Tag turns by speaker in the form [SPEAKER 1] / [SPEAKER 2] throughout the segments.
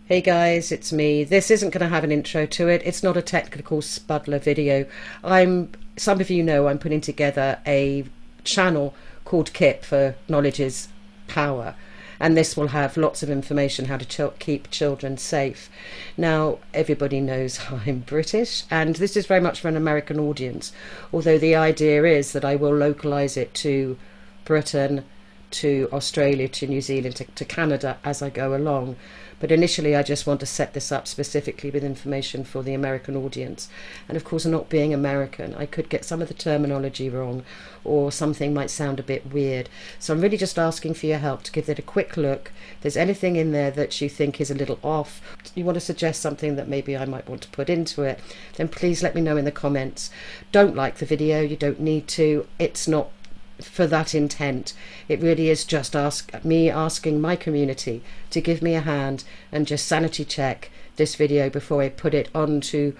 [SPEAKER 1] Hey guys, it's me. This isn't going to have an intro to it. It's not a technical spuddler video. Some of you know I'm putting together a channel called KIP for Knowledge is Power. And this will have lots of information how to keep children safe. Now, everybody knows I'm British, and this is very much for an American audience. Although the idea is that I will localize it to Britain, to Australia, to New Zealand, to Canada as I go along. But initially I just want to set this up specifically with information for the American audience. And of course, not being American, I could get some of the terminology wrong, or something might sound a bit weird. So I'm really just asking for your help to give it a quick look. If there's anything in there that you think is a little off, you want to suggest something that maybe I might want to put into it, then please let me know in the comments. Don't like the video, you don't need to. It's not for that intent. It really is just asking my community to give me a hand and just sanity check this video before I put it onto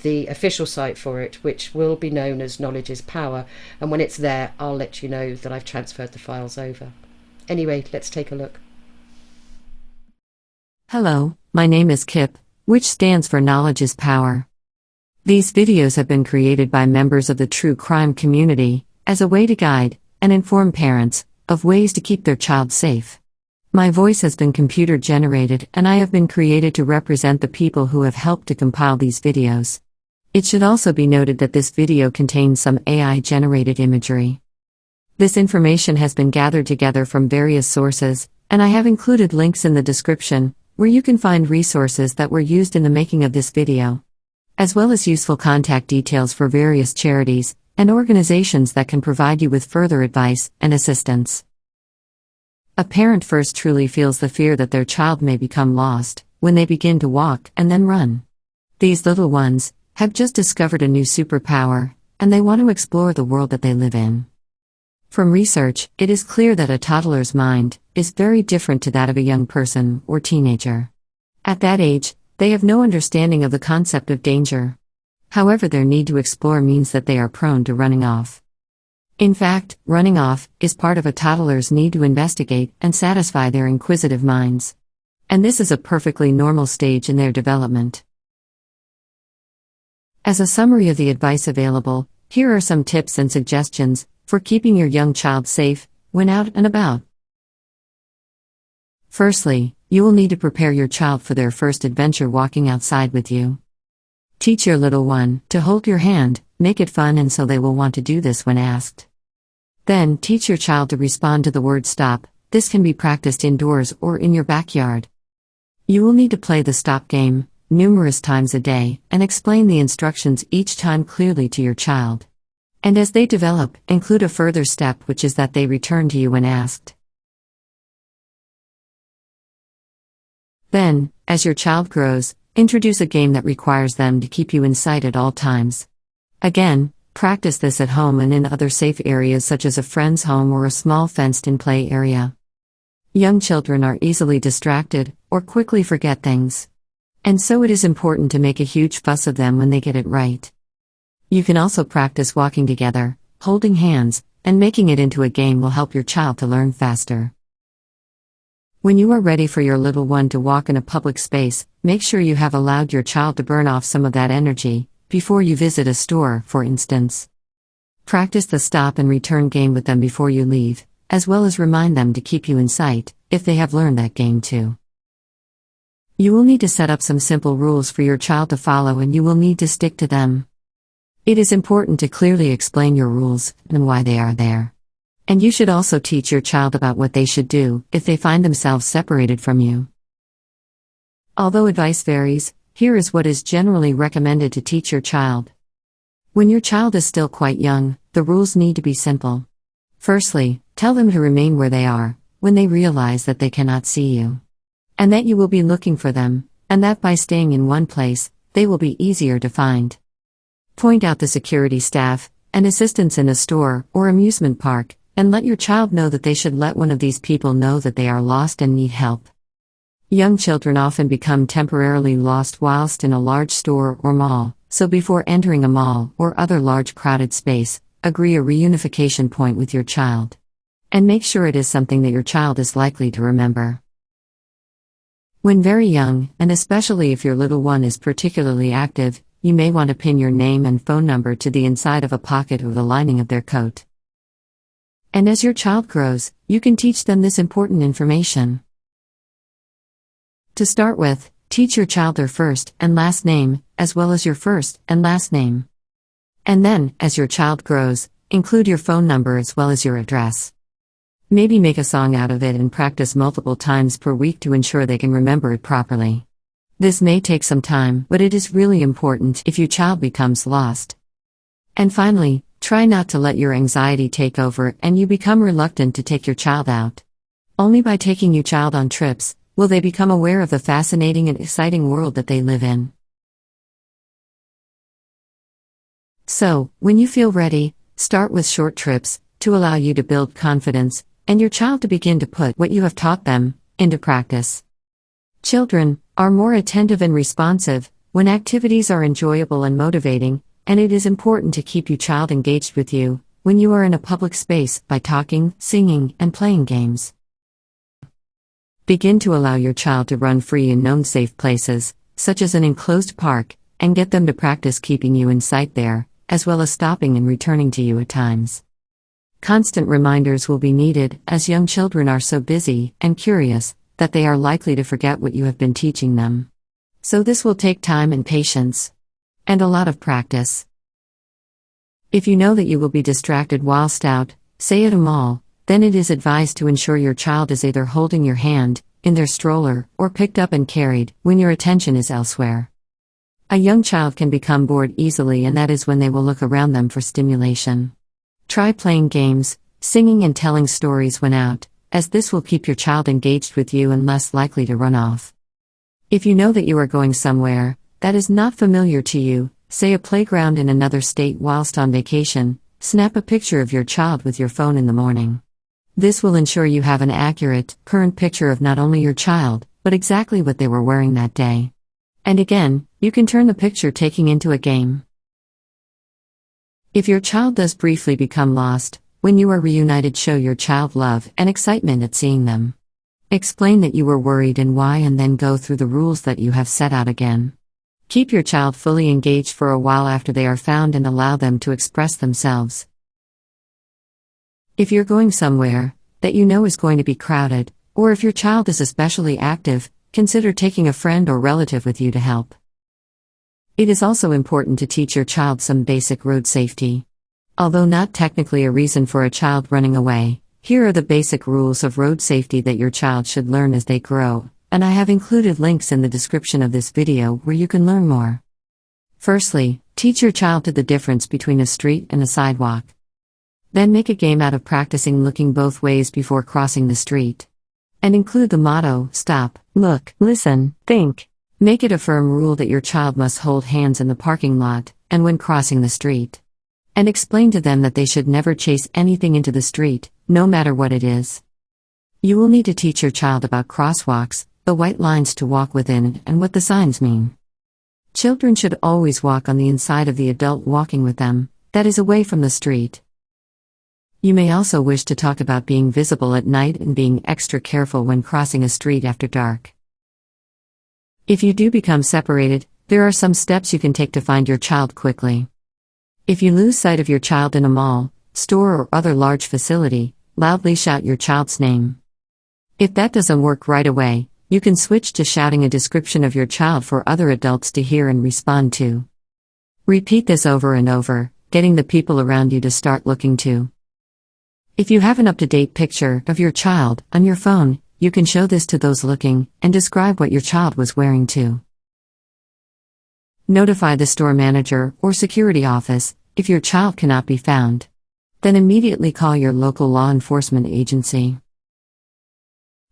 [SPEAKER 1] the official site for it, which will be known as Knowledge is Power. And when it's there, I'll let you know that I've transferred the files over. Anyway, let's take a look.
[SPEAKER 2] Hello, my name is KIP, which stands for Knowledge is Power. These videos have been created by members of the true crime community as a way to guide and inform parents of ways to keep their child safe. My voice has been computer generated, and I have been created to represent the people who have helped to compile these videos. It should also be noted that this video contains some AI generated imagery. This information has been gathered together from various sources, and I have included links in the description where you can find resources that were used in the making of this video, as well as useful contact details for various charities and organizations that can provide you with further advice and assistance. A parent first truly feels the fear that their child may become lost when they begin to walk and then run. These little ones have just discovered a new superpower, and they want to explore the world that they live in. From research, it is clear that a toddler's mind is very different to that of a young person or teenager. At that age, they have no understanding of the concept of danger. However, their need to explore means that they are prone to running off. In fact, running off is part of a toddler's need to investigate and satisfy their inquisitive minds. And this is a perfectly normal stage in their development. As a summary of the advice available, here are some tips and suggestions for keeping your young child safe when out and about. Firstly, you will need to prepare your child for their first adventure walking outside with you. Teach your little one to hold your hand, make it fun, and so they will want to do this when asked. Then, teach your child to respond to the word stop. This can be practiced indoors or in your backyard. You will need to play the stop game numerous times a day and explain the instructions each time clearly to your child. And as they develop, include a further step, which is that they return to you when asked. Then, as your child grows, introduce a game that requires them to keep you in sight at all times. Again, practice this at home and in other safe areas such as a friend's home or a small fenced-in play area. Young children are easily distracted or quickly forget things. And so it is important to make a huge fuss of them when they get it right. You can also practice walking together, holding hands, and making it into a game will help your child to learn faster. When you are ready for your little one to walk in a public space, make sure you have allowed your child to burn off some of that energy before you visit a store, for instance. Practice the stop and return game with them before you leave, as well as remind them to keep you in sight, if they have learned that game too. You will need to set up some simple rules for your child to follow, and you will need to stick to them. It is important to clearly explain your rules and why they are there. And you should also teach your child about what they should do if they find themselves separated from you. Although advice varies, here is what is generally recommended to teach your child. When your child is still quite young, the rules need to be simple. Firstly, tell them to remain where they are when they realize that they cannot see you, and that you will be looking for them, and that by staying in one place, they will be easier to find. Point out the security staff and assistants in a store or amusement park, and let your child know that they should let one of these people know that they are lost and need help. Young children often become temporarily lost whilst in a large store or mall, so before entering a mall or other large crowded space, agree a reunification point with your child. And make sure it is something that your child is likely to remember. When very young, and especially if your little one is particularly active, you may want to pin your name and phone number to the inside of a pocket or the lining of their coat. And as your child grows, you can teach them this important information. To start with, teach your child their first and last name, as well as your first and last name. And then, as your child grows, include your phone number as well as your address. Maybe make a song out of it and practice multiple times per week to ensure they can remember it properly. This may take some time, but it is really important if your child becomes lost. And finally, try not to let your anxiety take over and you become reluctant to take your child out. Only by taking your child on trips will they become aware of the fascinating and exciting world that they live in. So, when you feel ready, start with short trips to allow you to build confidence and your child to begin to put what you have taught them into practice. Children are more attentive and responsive when activities are enjoyable and motivating, and it is important to keep your child engaged with you when you are in a public space by talking, singing, and playing games. Begin to allow your child to run free in known safe places, such as an enclosed park, and get them to practice keeping you in sight there, as well as stopping and returning to you at times. Constant reminders will be needed, as young children are so busy and curious that they are likely to forget what you have been teaching them. So this will take time and patience, and a lot of practice. If you know that you will be distracted whilst out, say at a mall, then it is advised to ensure your child is either holding your hand, in their stroller, or picked up and carried when your attention is elsewhere. A young child can become bored easily, and that is when they will look around them for stimulation. Try playing games, singing and telling stories when out, as this will keep your child engaged with you and less likely to run off. If you know that you are going somewhere that is not familiar to you, say a playground in another state whilst on vacation, snap a picture of your child with your phone in the morning. This will ensure you have an accurate, current picture of not only your child, but exactly what they were wearing that day. And again, you can turn the picture taking into a game. If your child does briefly become lost, when you are reunited, show your child love and excitement at seeing them. Explain that you were worried and why, and then go through the rules that you have set out again. Keep your child fully engaged for a while after they are found and allow them to express themselves. If you're going somewhere that you know is going to be crowded, or if your child is especially active, consider taking a friend or relative with you to help. It is also important to teach your child some basic road safety. Although not technically a reason for a child running away, here are the basic rules of road safety that your child should learn as they grow, and I have included links in the description of this video where you can learn more. Firstly, teach your child the difference between a street and a sidewalk. Then make a game out of practicing looking both ways before crossing the street. And include the motto, stop, look, listen, think. Make it a firm rule that your child must hold hands in the parking lot, and when crossing the street. And explain to them that they should never chase anything into the street, no matter what it is. You will need to teach your child about crosswalks, the white lines to walk within, and what the signs mean. Children should always walk on the inside of the adult walking with them, that is away from the street. You may also wish to talk about being visible at night and being extra careful when crossing a street after dark. If you do become separated, there are some steps you can take to find your child quickly. If you lose sight of your child in a mall, store, or other large facility, loudly shout your child's name. If that doesn't work right away, you can switch to shouting a description of your child for other adults to hear and respond to. Repeat this over and over, getting the people around you to start looking too. If you have an up-to-date picture of your child on your phone, you can show this to those looking, and describe what your child was wearing too. Notify the store manager or security office if your child cannot be found. Then immediately call your local law enforcement agency.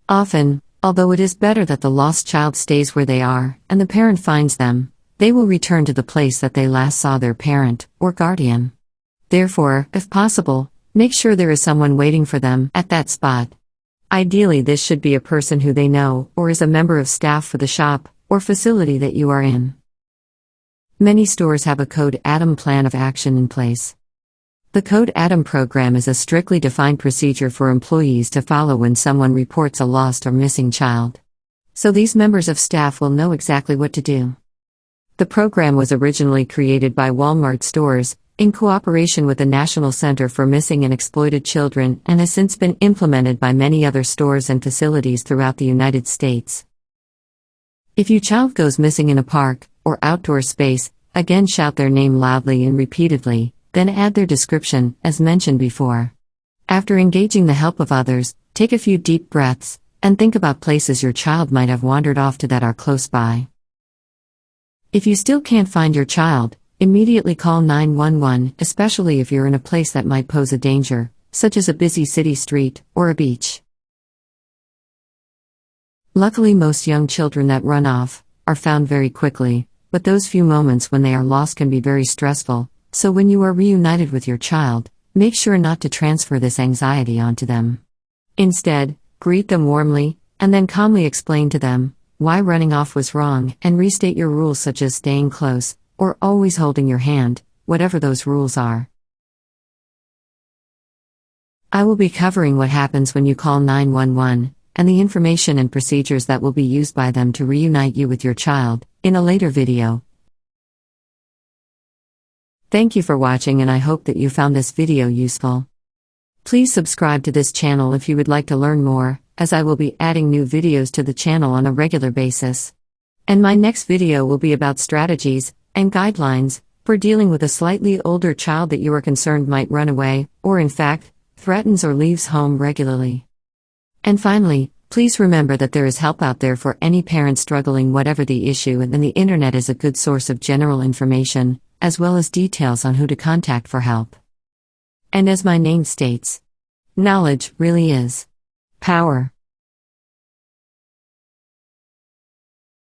[SPEAKER 2] Often, although it is better that the lost child stays where they are, and the parent finds them, they will return to the place that they last saw their parent or guardian. Therefore, if possible, make sure there is someone waiting for them at that spot. Ideally, this should be a person who they know or is a member of staff for the shop or facility that you are in. Many stores have a Code ATOM plan of action in place. The Code ATOM program is a strictly defined procedure for employees to follow when someone reports a lost or missing child. so these members of staff will know exactly what to do. The program was originally created by Walmart stores, in cooperation with the National Center for Missing and Exploited Children, and has since been implemented by many other stores and facilities throughout the United States. If your child goes missing in a park or outdoor space, again shout their name loudly and repeatedly, then add their description, as mentioned before. After engaging the help of others, take a few deep breaths, and think about places your child might have wandered off to that are close by. If you still can't find your child, immediately call 911, especially if you're in a place that might pose a danger, such as a busy city street or a beach. Luckily, most young children that run off are found very quickly, but those few moments when they are lost can be very stressful, so when you are reunited with your child, make sure not to transfer this anxiety onto them. Instead, greet them warmly, and then calmly explain to them why running off was wrong, and restate your rules such as staying close, or always holding your hand, whatever those rules are. I will be covering what happens when you call 911, and the information and procedures that will be used by them to reunite you with your child, in a later video. Thank you for watching, and I hope that you found this video useful. Please subscribe to this channel if you would like to learn more, as I will be adding new videos to the channel on a regular basis. And my next video will be about strategies and guidelines for dealing with a slightly older child that you are concerned might run away, or in fact, threatens or leaves home regularly. And finally, please remember that there is help out there for any parent struggling whatever the issue, and the internet is a good source of general information, as well as details on who to contact for help. And as my name states, knowledge really is power.